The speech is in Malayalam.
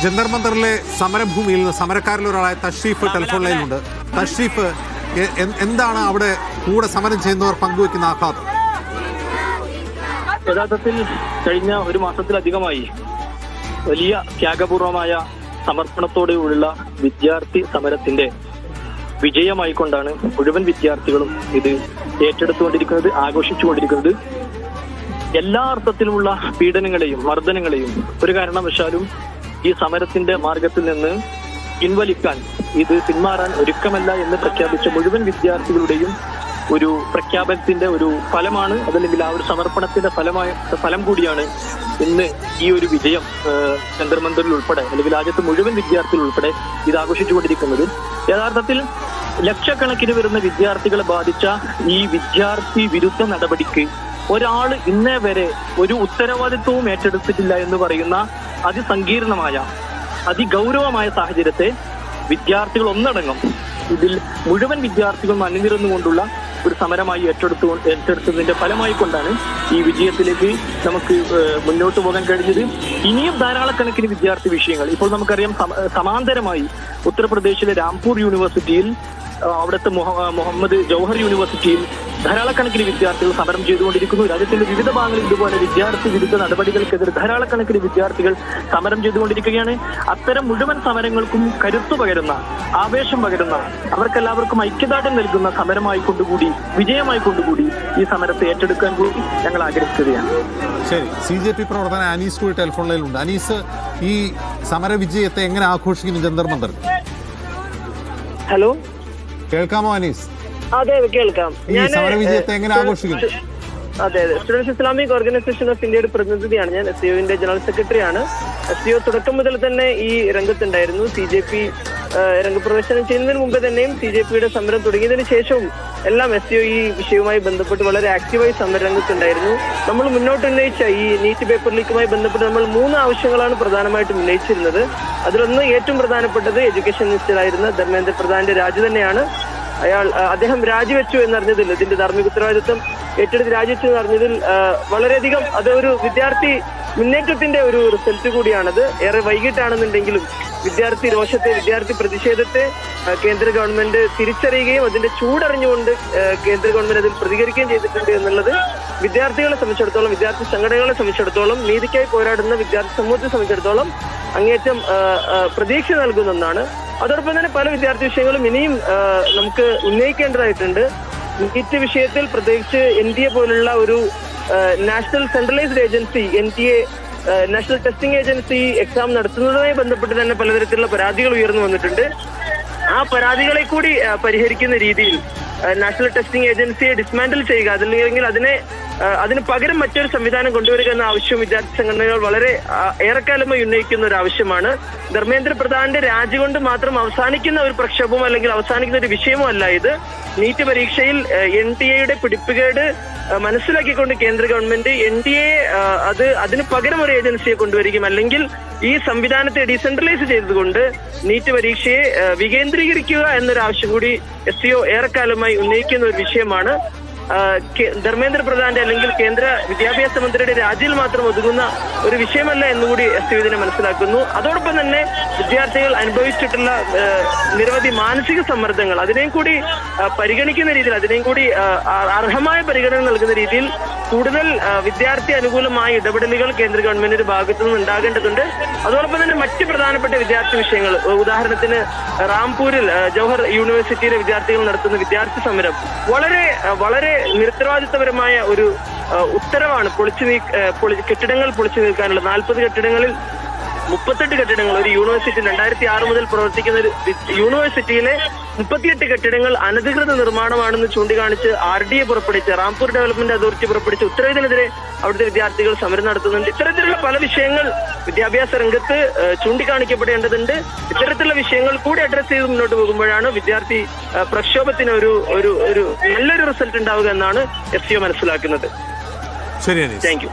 ജന്തർ മന്ദറിലെ സമരഭൂമിയിൽ നിന്ന് സമരക്കാരിലൊരാളായ തഷ്രീഫ് ടെലിഫോൺ ലൈനിലുണ്ട്. തഷ്രീഫ്, എന്താണ് അവിടെ കൂടെ സമരം ചെയ്യുന്നവർ പങ്കുവെക്കുന്ന ആഘാതം? യഥാർത്ഥത്തിൽ കഴിഞ്ഞ ഒരു മാസത്തിലധികമായി വലിയ ത്യാഗപൂർവമായ സമർപ്പണത്തോടെയുള്ള വിദ്യാർത്ഥി സമരത്തിന്റെ വിജയമായിക്കൊണ്ടാണ് മുഴുവൻ വിദ്യാർത്ഥികളും ഇത് ഏറ്റെടുത്തുകൊണ്ടിരിക്കുന്നത്, ആഘോഷിച്ചുകൊണ്ടിരിക്കുന്നത്. എല്ലാ അർത്ഥത്തിലുമുള്ള പീഡനങ്ങളെയും മർദ്ദനങ്ങളെയും ഒരു കാരണവശാലും ഈ സമരത്തിന്റെ മാർഗത്തിൽ നിന്ന് പിൻവലിക്കാൻ, ഇത് പിന്മാറാൻ ഒരുക്കമല്ല എന്ന് പ്രഖ്യാപിച്ച മുഴുവൻ വിദ്യാർത്ഥികളുടെയും ഒരു പ്രഖ്യാപനത്തിന്റെ ഒരു ഫലമാണ്, അതല്ലെങ്കിൽ ആ ഒരു സമർപ്പണത്തിന്റെ ഫലം കൂടിയാണ് ഇന്ന് ഈ ഒരു വിജയം ജന്തർ മന്ദറിൽ ഉൾപ്പെടെ അല്ലെങ്കിൽ രാജ്യത്ത് മുഴുവൻ വിദ്യാർത്ഥികൾ ഉൾപ്പെടെ ഇത് ആഘോഷിച്ചുകൊണ്ടിരിക്കുന്നത്. യഥാർത്ഥത്തിൽ ലക്ഷക്കണക്കിന് വരുന്ന വിദ്യാർത്ഥികളെ ബാധിച്ച ഈ വിദ്യാർത്ഥി വിരുദ്ധ നടപടിക്ക് ഒരാൾ ഇന്നേ വരെ ഒരു ഉത്തരവാദിത്വവും ഏറ്റെടുത്തിട്ടില്ല എന്ന് പറയുന്ന അതിസങ്കീർണമായ അതിഗൗരവമായ സാഹചര്യത്തെ വിദ്യാർത്ഥികൾ ഒന്നടങ്കം ഇതിൽ മുഴുവൻ വിദ്യാർത്ഥികളും അണിനിരന്നുകൊണ്ടുള്ള ഒരു സമരമായി ഏറ്റെടുത്തതിന്റെ ഫലമായി കൊണ്ടാണ് ഈ വിജയത്തിലേക്ക് നമുക്ക് മുന്നോട്ട് പോകാൻ കഴിഞ്ഞത്. ഇനിയും ധാരാളക്കണക്കിന് വിദ്യാർത്ഥി വിഷയങ്ങൾ ഇപ്പോൾ നമുക്കറിയാം. സമാന്തരമായി ഉത്തർപ്രദേശിലെ രാംപൂർ യൂണിവേഴ്സിറ്റിയിൽ, അവിടുത്തെ മുഹമ്മദ് ജൗഹർ യൂണിവേഴ്സിറ്റിയിൽ ധാരാളക്കണക്കിന് വിദ്യാർത്ഥികൾ സമരം ചെയ്തുകൊണ്ടിരിക്കുന്നു. രാജ്യത്തിന്റെ വിവിധ ഭാഗങ്ങളിൽ ഇതുപോലെ വിദ്യാർത്ഥി വിരുദ്ധ നടപടികൾക്കെതിരെ ധാരാളക്കണക്കിന് വിദ്യാർത്ഥികൾ സമരം ചെയ്തുകൊണ്ടിരിക്കുകയാണ്. അത്തരം മുഴുവൻ സമരങ്ങൾക്കും കരുത്തു പകരുന്ന, ആവേശം പകരുന്ന, അവർക്കെല്ലാവർക്കും ഐക്യദാർഢ്യം നൽകുന്ന സമരമായി കൊണ്ടുകൂടി, വിജയമായി കൊണ്ടുകൂടി ഈ സമരത്തെ ഏറ്റെടുക്കാൻ കൂടി ഞങ്ങൾ ആഗ്രഹിക്കുകയാണ്. ശരി, CJP പ്രവർത്തന അനീസ് കൂടി ടെലിഫോൺ ലൈനിലുണ്ട്. അനീസ്, ഈ സമര വിജയത്തെ എങ്ങനെ ആഘോഷിക്കുന്നു ജന്തർ മന്ദറിൽ? ഹലോ, കേൾക്കാമോ അനീസ്? അതെ കേൾക്കാം. ഈ സമര വിജയത്തെ എങ്ങനെ ആഘോഷിക്കുന്നു? അതെ, സ്റ്റുഡൻസ് ഇസ്ലാമിക് ഓർഗനൈസേഷൻ ഓഫ് ഇന്ത്യയുടെ പ്രതിനിധിയാണ് ഞാൻ. SCO-ന്റെ ജനറൽ സെക്രട്ടറിയാണ്. SCO തുടക്കം മുതൽ തന്നെ ഈ രംഗത്തുണ്ടായിരുന്നു. CJP രംഗപ്രവേശനം ചെയ്യുന്നതിന് മുമ്പ് തന്നെയും CJP-യുടെ സമരം തുടങ്ങിയതിനു ശേഷവും എല്ലാം SCO ഈ വിഷയവുമായി ബന്ധപ്പെട്ട് വളരെ ആക്റ്റീവായി സമരരംഗത്തുണ്ടായിരുന്നു. നമ്മൾ മുന്നോട്ട് ഉന്നയിച്ച ഈ നീറ്റ് പേപ്പർ ലീക്കുമായി ബന്ധപ്പെട്ട് നമ്മൾ 3 ആവശ്യങ്ങളാണ് പ്രധാനമായിട്ടും ഉന്നയിച്ചിരുന്നത്. അതിലൊന്ന്, ഏറ്റവും പ്രധാനപ്പെട്ടത് എഡ്യൂക്കേഷൻ മിനിസ്റ്ററായിരുന്ന ധർമ്മേന്ദ്ര പ്രധാന്റെ രാജി തന്നെയാണ്. അദ്ദേഹം രാജിവെച്ചു എന്നറിഞ്ഞതിൽ, ഇതിന്റെ ധാർമ്മിക ഉത്തരവാദിത്വം ഏറ്റെടുത്ത് രാജിവെച്ചു എന്നറിഞ്ഞതിൽ വളരെയധികം അതൊരു വിദ്യാർത്ഥി മുന്നേറ്റത്തിന്റെ ഒരു റിസൾട്ട് കൂടിയാണത്. ഏറെ വൈകിട്ടാണെന്നുണ്ടെങ്കിലും വിദ്യാർത്ഥി രോഷത്തെ, വിദ്യാർത്ഥി പ്രതിഷേധത്തെ കേന്ദ്ര ഗവൺമെന്റ് തിരിച്ചറിയുകയും അതിന്റെ ചൂടറിഞ്ഞുകൊണ്ട് കേന്ദ്ര ഗവൺമെന്റ് അതിൽ പ്രതികരിക്കുകയും ചെയ്തിട്ടുണ്ട് എന്നുള്ളത് വിദ്യാർത്ഥികളെ സംബന്ധിച്ചിടത്തോളം, വിദ്യാർത്ഥി സംഘടനകളെ സംബന്ധിച്ചിടത്തോളം, നീതിക്കായി പോരാടുന്ന വിദ്യാർത്ഥി സമൂഹത്തെ സംബന്ധിച്ചിടത്തോളം അങ്ങേറ്റം പ്രതീക്ഷ നൽകുന്ന ഒന്നാണ്. അതോടൊപ്പം തന്നെ പല വിദ്യാർത്ഥി വിഷയങ്ങളും ഇനിയും നമുക്ക് ഉന്നയിക്കേണ്ടതായിട്ടുണ്ട്. നീറ്റ് വിഷയത്തിൽ പ്രത്യേകിച്ച് NTA പോലുള്ള ഒരു national centralized agency, NTA national testing agency exam നടത്തുന്നതുമായി ബന്ധപ്പെട്ട് തന്നെ പലതരത്തിലുള്ള പരാതികൾ ഉയർന്നു വന്നിട്ടുണ്ട്. ആ പരാതികളെ കൂടി പരിഹരിക്കുന്ന രീതിയിൽ നാഷണൽ ടെസ്റ്റിംഗ് ഏജൻസിയെ ഡിസ്മാൻഡിൽ ചെയ്യുക, അതല്ലെങ്കിൽ അതിന് പകരം മറ്റൊരു സംവിധാനം കൊണ്ടുവരിക എന്ന ആവശ്യം വിദ്യാർത്ഥി സംഘടനകൾ വളരെ ഏറെക്കാലമായി ഉന്നയിക്കുന്ന ഒരു ആവശ്യമാണ്. ധർമ്മേന്ദ്ര പ്രധാന്റെ രാജി കൊണ്ട് മാത്രം അവസാനിക്കുന്ന ഒരു പ്രക്ഷോഭമോ അല്ലെങ്കിൽ അവസാനിക്കുന്ന ഒരു വിഷയമോ അല്ല ഇത്. നീറ്റ് പരീക്ഷയിൽ NTA-യുടെ പിടിപ്പുകേട് മനസ്സിലാക്കിക്കൊണ്ട് കേന്ദ്ര ഗവൺമെന്റ് NTA അതിന് പകരം ഒരു ഏജൻസിയെ കൊണ്ടുവരികയും അല്ലെങ്കിൽ ഈ സംവിധാനത്തെ ഡീസെൻട്രലൈസ് ചെയ്തുകൊണ്ട് നീറ്റ് പരീക്ഷയെ വികേന്ദ്രീകരിക്കുക എന്നൊരു ആവശ്യം കൂടി SCO ഏറെക്കാലമായി ഉന്നയിക്കുന്ന ഒരു വിഷയമാണ്. ധർമ്മേന്ദ്ര പ്രധാന്റെ അല്ലെങ്കിൽ കേന്ദ്ര വിദ്യാഭ്യാസ മന്ത്രിയുടെ രാജിയിൽ മാത്രം ഒതുങ്ങുന്ന ഒരു വിഷയമല്ല എന്നുകൂടി SCO ഇതിനെ മനസ്സിലാക്കുന്നു. അതോടൊപ്പം തന്നെ വിദ്യാർത്ഥികൾ അനുഭവിച്ചിട്ടുള്ള നിരവധി മാനസിക സമ്മർദ്ദങ്ങൾ, അതിനെയും കൂടി പരിഗണിക്കുന്ന രീതിയിൽ, അതിനെയും കൂടി അർഹമായ പരിഗണന നൽകുന്ന രീതിയിൽ കൂടുതൽ വിദ്യാർത്ഥി അനുകൂലമായ ഇടപെടലുകൾ കേന്ദ്ര ഗവൺമെന്റിന്റെ ഭാഗത്തു നിന്ന് ഉണ്ടാകേണ്ടതുണ്ട്. അതോടൊപ്പം തന്നെ മറ്റ് പ്രധാനപ്പെട്ട വിദ്യാർത്ഥി വിഷയങ്ങൾ, ഉദാഹരണത്തിന് റാംപൂരിൽ ജവഹർ യൂണിവേഴ്സിറ്റിയിലെ വിദ്യാർത്ഥികൾ നടത്തുന്ന വിദ്യാർത്ഥി സമരം വളരെ നിരുത്തരവാദിത്തപരമായ ഒരു ഉത്തരവാണ്. കെട്ടിടങ്ങൾ പൊളിച്ചു നീക്കാനുള്ള 40 കെട്ടിടങ്ങളിൽ 38 കെട്ടിടങ്ങൾ ഒരു യൂണിവേഴ്സിറ്റി 2006 മുതൽ പ്രവർത്തിക്കുന്ന ഒരു യൂണിവേഴ്സിറ്റിയിലെ 38 കെട്ടിടങ്ങൾ അനധികൃത നിർമ്മാണമാണെന്ന് ചൂണ്ടിക്കാണിച്ച് RDA പുറപ്പെടുവിച്ച, റാംപൂർ ഡെവലപ്മെന്റ് അതോറിറ്റി പുറപ്പെടുവിച്ച ഉത്തരവിനെതിരെ അവിടുത്തെ വിദ്യാർത്ഥികൾ സമരം നടത്തുന്നുണ്ട്. ഇത്തരത്തിലുള്ള പല വിഷയങ്ങൾ വിദ്യാഭ്യാസ രംഗത്ത് ചൂണ്ടിക്കാണിക്കപ്പെടേണ്ടതുണ്ട്. ഇത്തരത്തിലുള്ള വിഷയങ്ങൾ കൂടി അഡ്രസ് ചെയ്ത് മുന്നോട്ട് പോകുമ്പോഴാണ് വിദ്യാർത്ഥി പ്രക്ഷോഭത്തിന് ഒരു നല്ലൊരു റിസൾട്ട് ഉണ്ടാവുക എന്നാണ് SCO മനസ്സിലാക്കുന്നത്. ശരി, താങ്ക് യു.